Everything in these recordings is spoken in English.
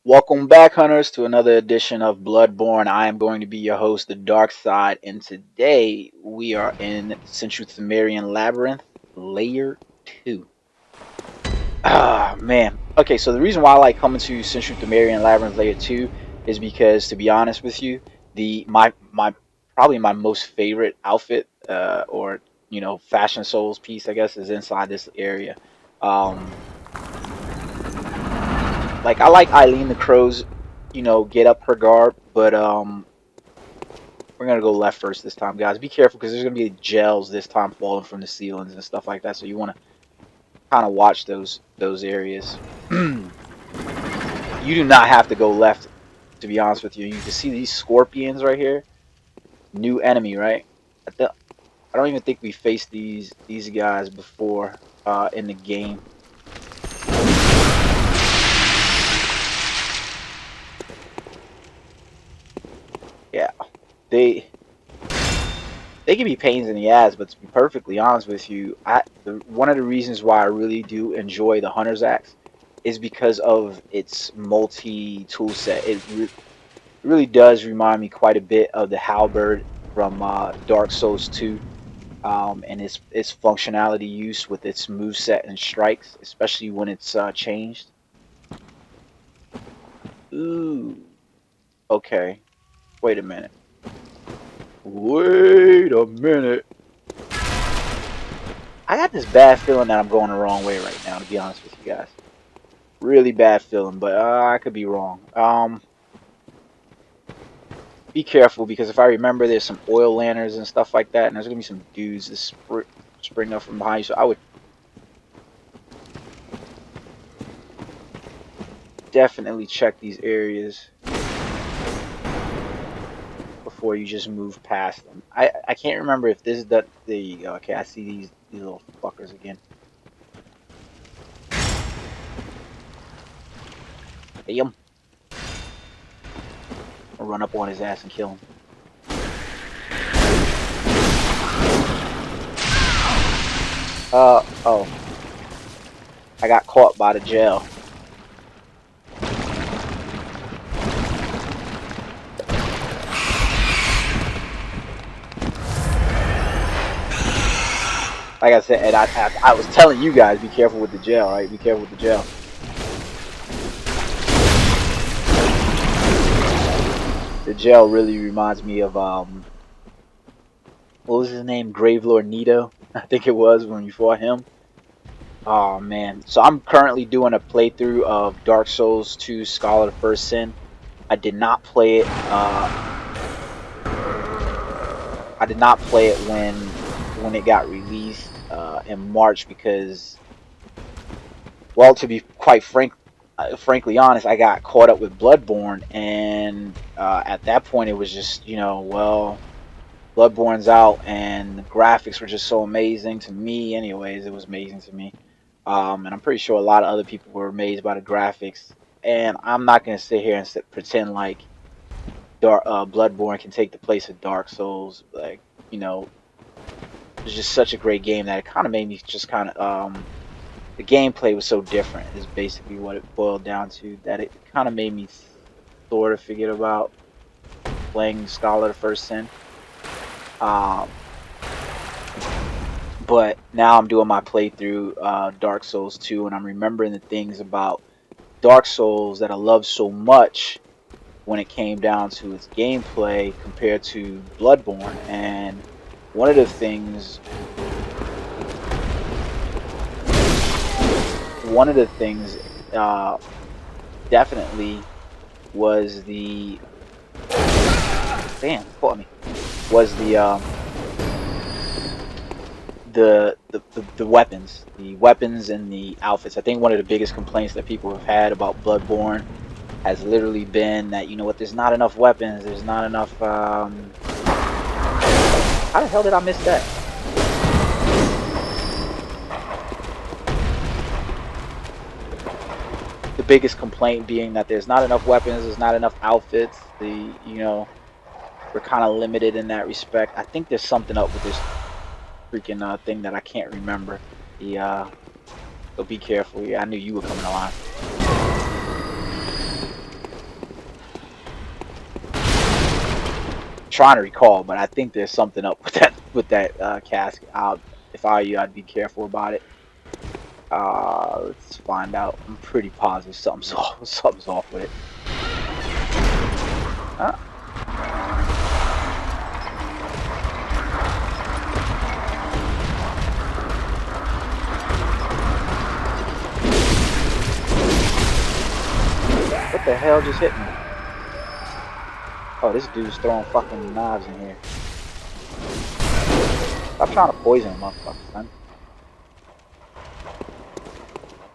Welcome back, hunters, to another edition of Bloodborne. I am going to be your host, the Dark Side, and today we are in Central Pthumerian Labyrinth, Layer 2. Ah, man. Okay, so the reason why I like coming to Central Pthumerian Labyrinth Layer 2 is because, to be honest with you, my probably my most favorite outfit, or fashion souls piece, I guess, is inside this area. Um, like I like Eileen the Crow's, get up her guard, but we're gonna go left first this time, guys. Be careful because there's gonna be gels this time falling from the ceilings and stuff like that. So you want to kind of watch those areas. You do not have to go left, to be honest with you. You can see these scorpions right here. New enemy, right? I don't even think we faced these guys before in the game. Yeah, they they can be pains in the ass, but to be perfectly honest with you, one of the reasons why I really do enjoy the Hunter's Axe is because of its multi tool set. Really does remind me quite a bit of the halberd from Dark Souls 2, and its functionality use with its move set and strikes, especially when it's changed. Ooh, okay. Wait a minute. Wait a minute. I got this bad feeling that I'm going the wrong way right now, to be honest with you guys. Really bad feeling, but I could be wrong. Be careful because if I remember, there's some oil lanterns and stuff like that, and there's gonna be some dudes that spring up from behind you. So I would definitely check these areas before you just move past them. I can't remember if this is that. There you go. Okay, I see these little fuckers again. Damn. I'll run up on his ass and kill him. Oh. I got caught by the gel. Like I said, and I was telling you guys, be careful with the gel, right? Be careful with the gel. The gel really reminds me of what was his name? Gravelord Nito, I think it was when you fought him. Oh man! So I'm currently doing a playthrough of Dark Souls 2: Scholar of First Sin. I did not play it. I did not play it when it got released in March because, well, to be quite frankly honest, I got caught up with Bloodborne, and at that point, it was just well, Bloodborne's out, and the graphics were just so amazing to me. Anyways, it was amazing to me, and I'm pretty sure a lot of other people were amazed by the graphics. And I'm not gonna sit here and pretend like Bloodborne can take the place of Dark Souls. Like you know, it's just such a great game that it kind of made me just kind of the gameplay was so different. Is basically what it boiled down to. That it kind of made me sort of forget about playing Scholar of First Sin. Um, but now I'm doing my playthrough Dark Souls 2, and I'm remembering the things about Dark Souls that I love so much when it came down to its gameplay compared to Bloodborne. And one of the things, one of the things, uh, definitely was the damn caught me was the weapons, and the outfits. I think one of the biggest complaints that people have had about Bloodborne has literally been that there's not enough weapons, there's not enough. How the hell did I miss that? The biggest complaint being that there's not enough weapons, there's not enough outfits. We're kind of limited in that respect. I think there's something up with this freaking thing that I can't remember. The so be careful. Yeah, I knew you were coming along. trying to recall, but I think there's something up with that casket. If I were you, I'd be careful about it. Let's find out. I'm pretty positive something's off with it. Huh? What the hell just hit me? Oh, this dude's throwing fucking knives in here. Stop trying to poison him, motherfucker, son.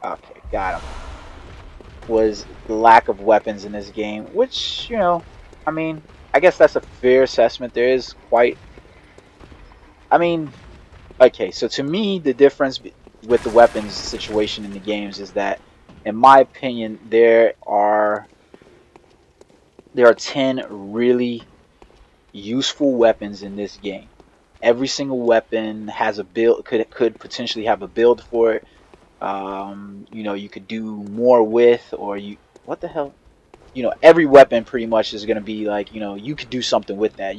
Okay, got him. Was the lack of weapons in this game, which, I mean, I guess that's a fair assessment. There is quite, I mean, okay, so to me, the difference with the weapons situation in the games is that, in my opinion, there are 10 really useful weapons in this game. Every single weapon has a build, could potentially have a build for it. You could do more with, or what the hell? Every weapon pretty much is going to be like, you could do something with that.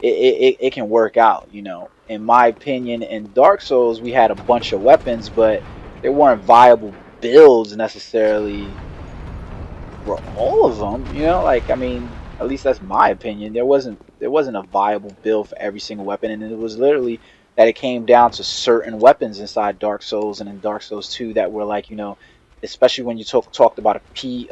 It can work out. In my opinion, in Dark Souls, we had a bunch of weapons, but they weren't viable builds necessarily for all of them. Like, I mean, at least that's my opinion. There wasn't a viable build for every single weapon, and it was literally that it came down to certain weapons inside Dark Souls and in Dark Souls 2 that were like, especially when you talked about you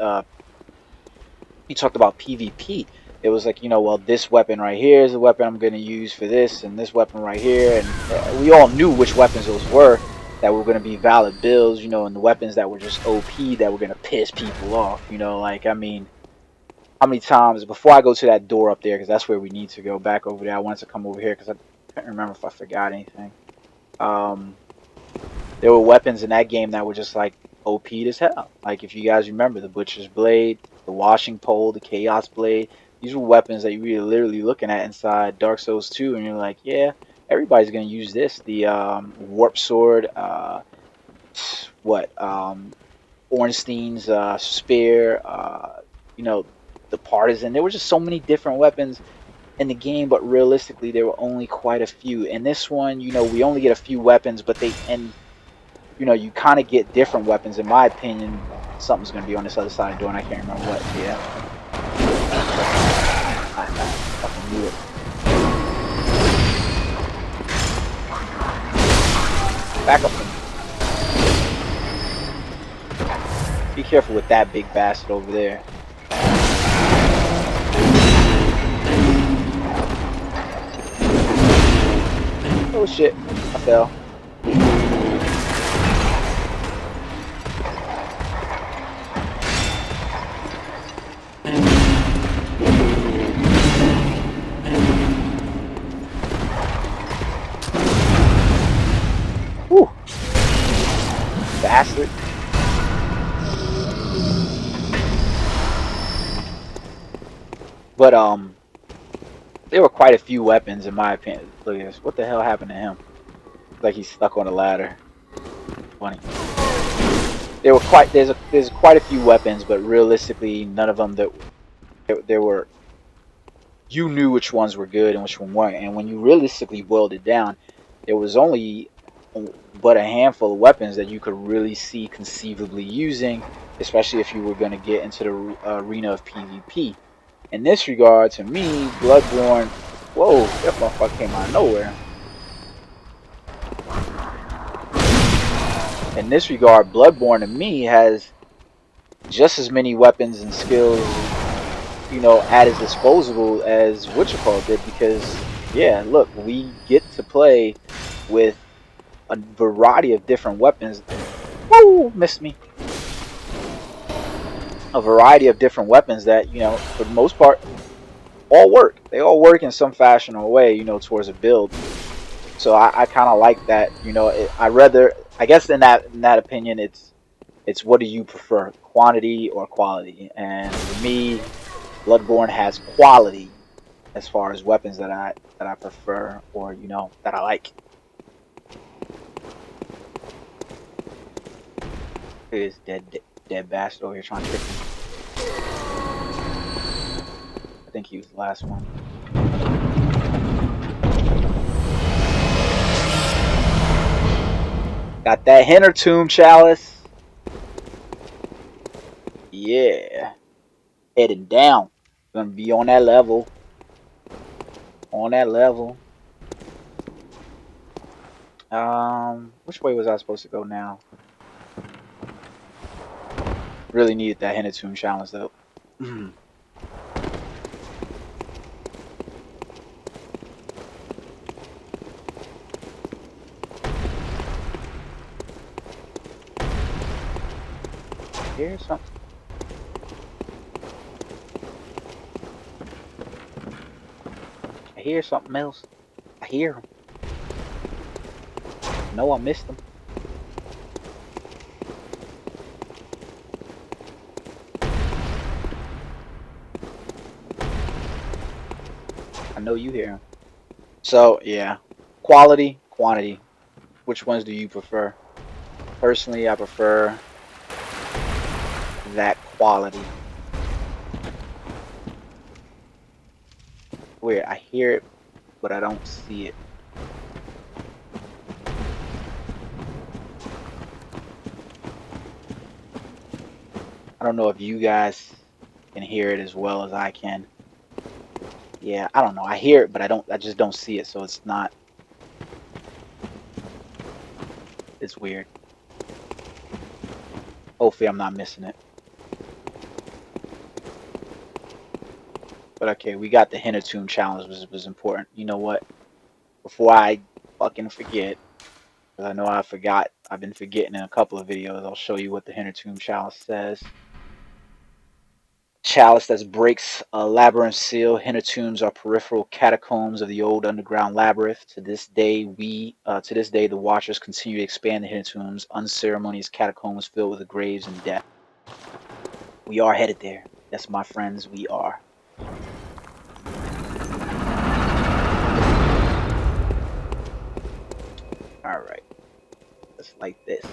talked about PvP. It was like, well, this weapon right here is the weapon I'm going to use for this, and this weapon right here, and we all knew which weapons those were that were going to be valid builds, and the weapons that were just OP that were going to piss people off, like, I mean, how many times, before I go to that door up there, because that's where we need to go back over there, I wanted to come over here because I couldn't remember if I forgot anything. Um, there were weapons in that game that were just like OP'd as hell. Like, if you guys remember, the Butcher's Blade, the Washing Pole, the Chaos Blade, these were weapons that you were literally looking at inside Dark Souls 2, and you're like, yeah, everybody's gonna use this. The Warp Sword, what Ornstein's spear, you know, the Partisan. There were just so many different weapons in the game, but realistically, there were only quite a few. And this one, we only get a few weapons, but you kind of get different weapons. In my opinion, something's gonna be on this other side of the door, and I can't remember what. Yeah, I fucking knew it. Back up. Be careful with that big bastard over there. Oh shit, I fell. Whew. Bastard. But there were quite a few weapons in my opinion. Look at this. What the hell happened to him? Like he's stuck on a ladder. Funny. There's quite a few weapons, but realistically, none of them that there were. You knew which ones were good and which one weren't, and when you realistically boiled it down, there was only but a handful of weapons that you could really see conceivably using, especially if you were going to get into the arena of PvP. In this regard, to me, Bloodborne, whoa, that motherfucker came out of nowhere. In this regard, Bloodborne to me has just as many weapons and skills, at his disposal as Witchercall did, because, yeah, look, we get to play with a variety of different weapons. Woo, missed me. A variety of different weapons that, for the most part, all work. They all work in some fashion or way, towards a build. So I kind of like that. I guess in that opinion, it's what do you prefer, quantity or quality? And for me, Bloodborne has quality as far as weapons that I prefer, or that I like. Look at this dead bastard over here trying to trick me. I think he was the last one. Got that Hinter Tomb Chalice. Yeah. Heading down. Gonna be on that level. On that level. Which way was I supposed to go now? Really needed that Hinter Tomb Chalice though. Here's something. I hear something else. I hear him. No, I missed him. I know you hear him. So, yeah. Quality, quantity. Which ones do you prefer? Personally, I prefer that quality. Weird. I hear it, but I don't see it. I don't know if you guys can hear it as well as I can. Yeah, I don't know. I hear it, but I just don't see it, so it's not. It's weird. Hopefully, I'm not missing it. But okay, we got the Hinter Tomb challenge, which was important. You know what? Before I fucking forget, because I know I forgot. I've been forgetting in a couple of videos. I'll show you what the Hinter Tomb chalice says. Chalice that breaks a labyrinth seal. Hinter tombs are peripheral catacombs of the old underground labyrinth. To this day, the Watchers continue to expand the Hinter tombs, unceremonious catacombs filled with the graves and death. We are headed there. Yes, my friends, we are. All right, just like this.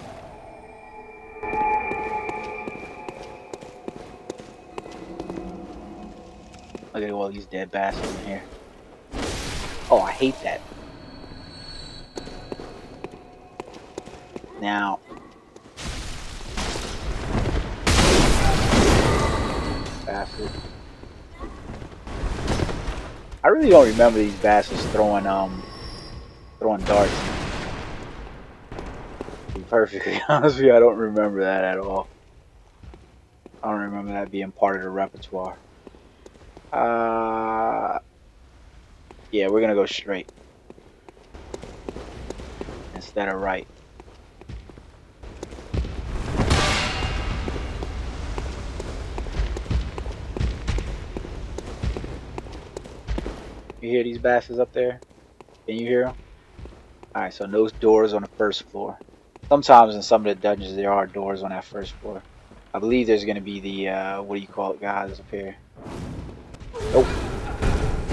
Look at all these dead bastards in here. Oh, I hate that. Now, bastard. I really don't remember these bastards throwing darts. To be perfectly honest with you, I don't remember that at all. I don't remember that being part of the repertoire. Uh, yeah, we're gonna go straight instead of right. You hear these bastards up there? Can you hear them? All right, so those doors on the first floor. Sometimes in some of the dungeons there are doors on that first floor. I believe there's gonna be the what do you call it, guys up here? Nope.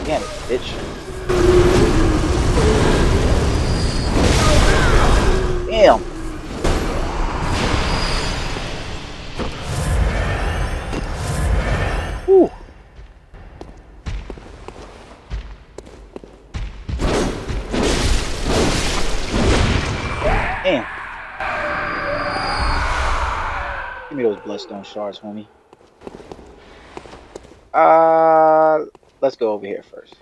Damn it, bitch. Damn. Whew. Damn. Give me those bloodstone shards, homie. Uh, let's go over here first.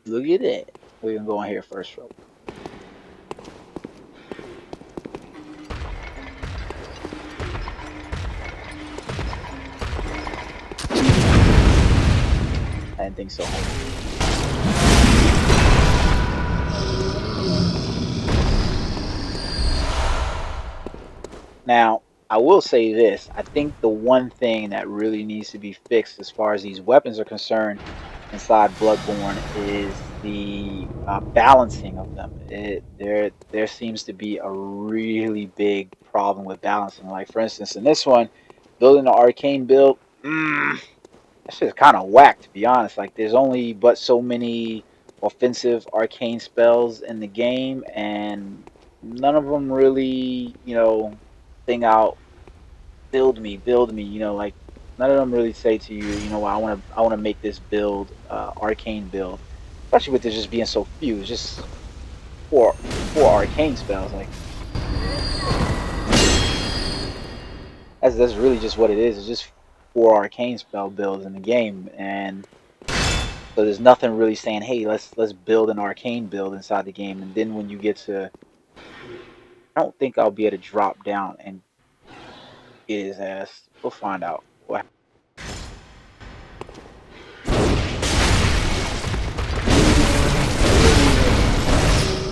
Look at that. We're gonna go in here first, bro. I didn't think so. Now, I will say this. I think the one thing that really needs to be fixed as far as these weapons are concerned inside Bloodborne is the balancing of them. There seems to be a really big problem with balancing. Like, for instance, in this one, building the arcane build, that shit's kind of whack, to be honest. Like, there's only but so many offensive arcane spells in the game, and none of them really, thing out, build me, like. None of them really say to you, you know what, I want to make this build, arcane build, especially with there just being so few. It's just four arcane spells. Like that's really just what it is. It's just four arcane spell builds in the game, and so there's nothing really saying, hey, let's build an arcane build inside the game. And then when you get to, I don't think I'll be able to drop down and get his ass. We'll find out.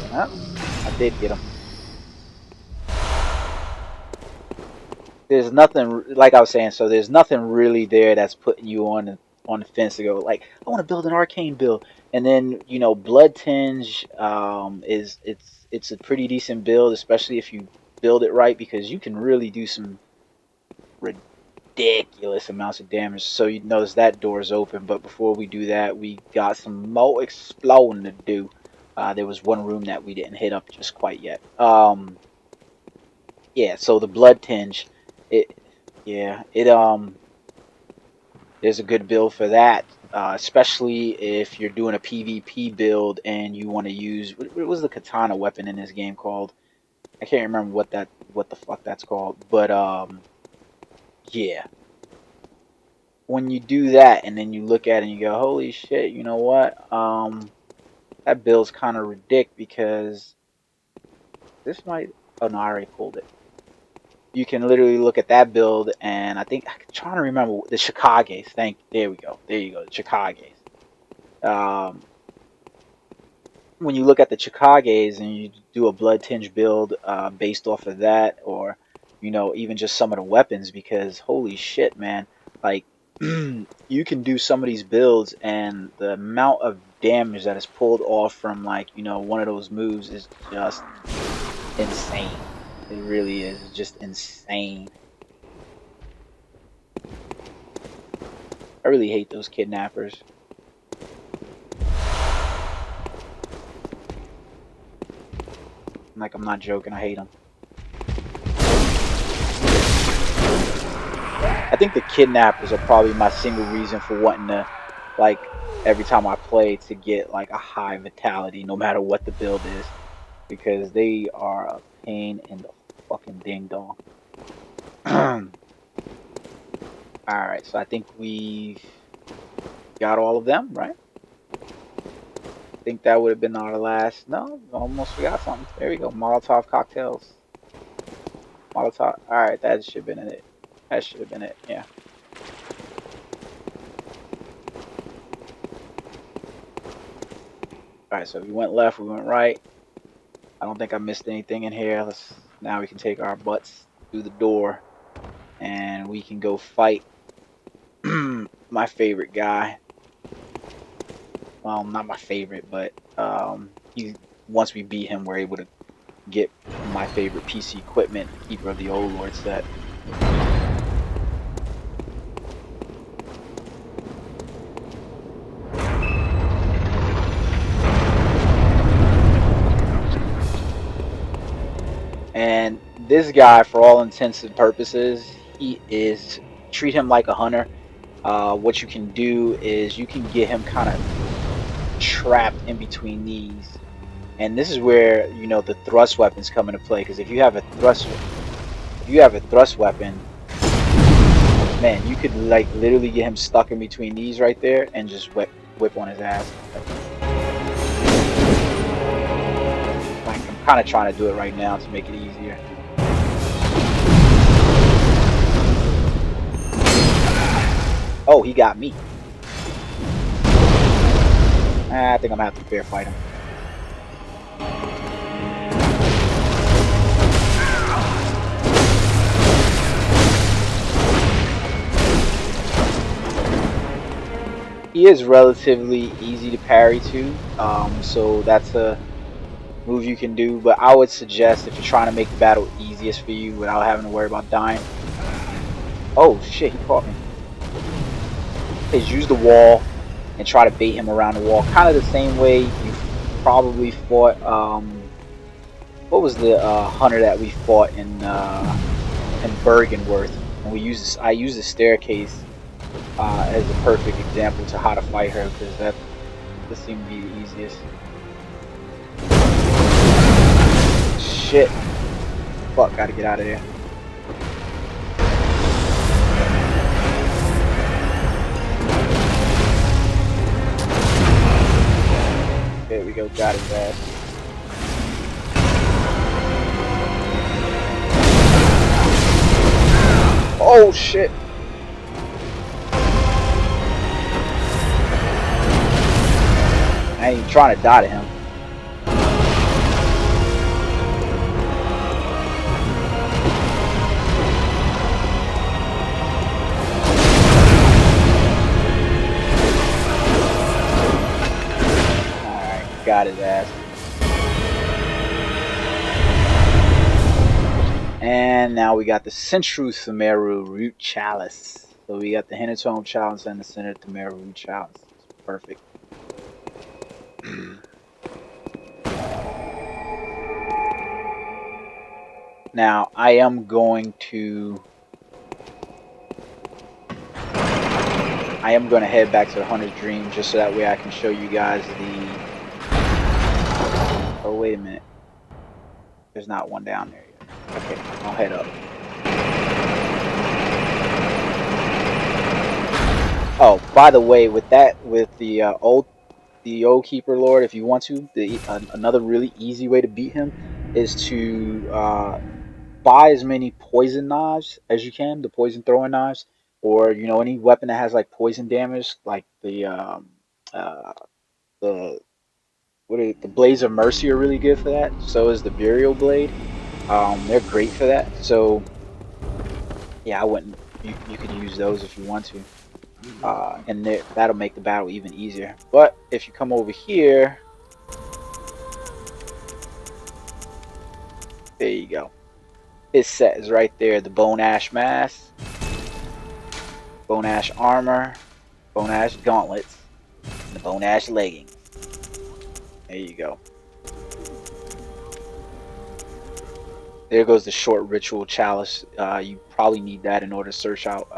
Huh? I did get him. There's nothing like I was saying. So there's nothing really there that's putting you on the fence to go like, I want to build an arcane build. And then Blood Tinge, is it's a pretty decent build, especially if you build it right, because you can really do some ridiculous amounts of damage. So you notice that door's open. But before we do that, we got some more exploding to do. There was one room that we didn't hit up just quite yet. Yeah. So the Blood Tinge, it yeah it there's a good build for that. Especially if you're doing a PvP build and you want to use, what was the katana weapon in this game called? I can't remember what the fuck that's called. But yeah, when you do that and then you look at it and you go, holy shit, you know what? That build's kind of ridiculous because this might. Oh no, I already pulled it. You can literally look at that build, and I'm trying to remember the Chikages. There we go. There you go, the Chikages. Um, when you look at the Chikages and you do a Blood Tinge build, based off of that, or even just some of the weapons, because holy shit, man, like you can do some of these builds, and the amount of damage that is pulled off from, like, one of those moves is just insane. It really is. It's just insane. I really hate those kidnappers. Like, I'm not joking. I hate them. I think the kidnappers are probably my single reason for wanting to, like, every time I play, to get like a high vitality, no matter what the build is, because they are a pain in the fucking ding dong. All right, so I think we've got all of them, right? I think that would have been our last. No, almost forgot something. There we go. Molotov cocktails. Molotov. All right, that should have been it. That should have been it. Yeah. All right, so we went left, we went right. I don't think I missed anything in here. Now we can take our butts through the door, and we can go fight my favorite guy. Well, not my favorite, but he once we beat him, we're able to get my favorite PC equipment, the Keeper of the Old Lord set. And this guy, for all intents and purposes, treat him like a hunter. What you can do is you can get him kind of trapped in between these, and this is where the thrust weapons come into play. Because if you have a thrust weapon, man, you could like literally get him stuck in between these right there and just whip on his ass. Like, I'm kind of trying to do it right now to make it easier. Oh, he got me. I think I'm gonna have to fair fight him. He is relatively easy to parry to, so that's a move you can do. But I would suggest, if you're trying to make the battle easiest for you without having to worry about dying. Oh shit, he caught me. Is use the wall and try to bait him around the wall, kind of the same way you probably fought. What was the hunter that we fought in Bergenworth? And I used the staircase as a perfect example to how to fight her, because this seemed to be the easiest. Shit. Fuck, gotta get out of there. There we go, got his ass. Oh shit! I ain't even trying to dot at him. Alright, got his ass. And now we got the Central Pthumerian Root Chalice. So we got the Hintertone Chalice and the Center Pthumerian Root Chalice. It's perfect. Now I am going to head back to the Hunter's Dream just so that way I can show you guys the. Oh wait a minute. There's not one down there yet. Okay, I'll head up. Oh, by the way, with the old Keeper Lord, if you want to, another really easy way to beat him is to buy as many poison knives as you can, the poison throwing knives, or any weapon that has like poison damage, like uh, the the Blades of Mercy are really good for that. So is the Burial Blade. They're great for that. So yeah, I wouldn't. You could use those if you want to, and that'll make the battle even easier. But if you come over here, there you go. His set is right there. The Bone Ash Mask, Bone Ash Armor, Bone Ash Gauntlets, and the Bone Ash Leggings. There you go. There goes the short ritual chalice. You probably need that in order to search out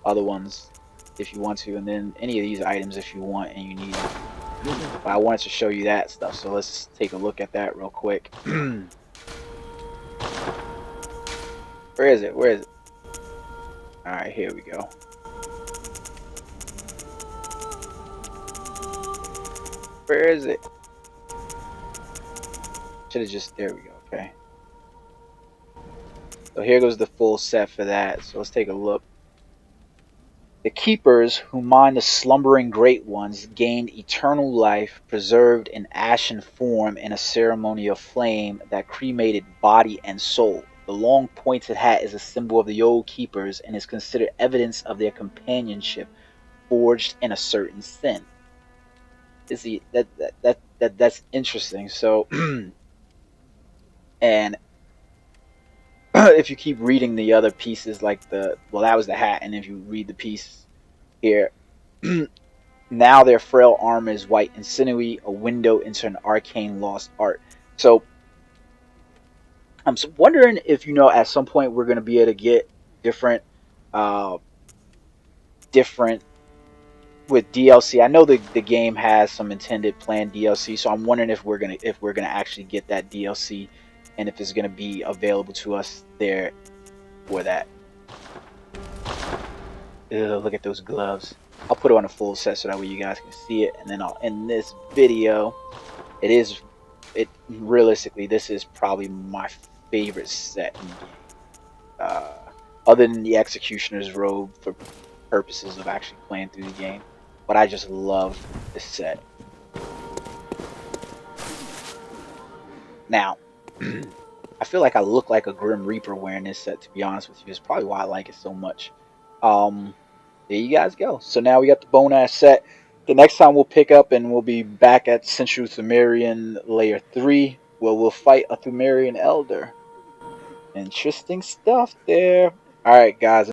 other ones if you want to, and then any of these items if you want and you need them. But I wanted to show you that stuff, so let's take a look at that real quick. Where is it? Where is it? Alright, here we go. Where is it? Should have just, there we go, okay. So here goes the full set for that, so let's take a look. The keepers who mined the slumbering great ones gained eternal life, preserved in ashen form in a ceremony of flame that cremated body and soul. The long pointed hat is a symbol of the old keepers and is considered evidence of their companionship forged in a certain sin. See, that's interesting. So, and if you keep reading the other pieces, like that was the hat, and if you read the piece here. Now their frail armor is white and sinewy, a window into an arcane lost art. So I'm wondering if at some point we're going to be able to get different, uh, different with DLC. I know the game has some intended planned DLC, so I'm wondering if we're gonna actually get that DLC, and if it's gonna be available to us there for that. Ugh, look at those gloves. I'll put it on a full set so that way you guys can see it, and then I'll end this video. It realistically, this is probably my favorite set in the game, uh, other than the Executioner's robe for purposes of actually playing through the game. But I just love this set. Now, I feel like I look like a Grim Reaper wearing this set, to be honest with you. It's probably why I like it so much. There you guys go. So now we got the Bone Ash set. The next time we'll pick up and we'll be back at Central Pthumerian Layer 3, where we'll fight a Pthumerian Elder. Interesting stuff there. Alright, guys.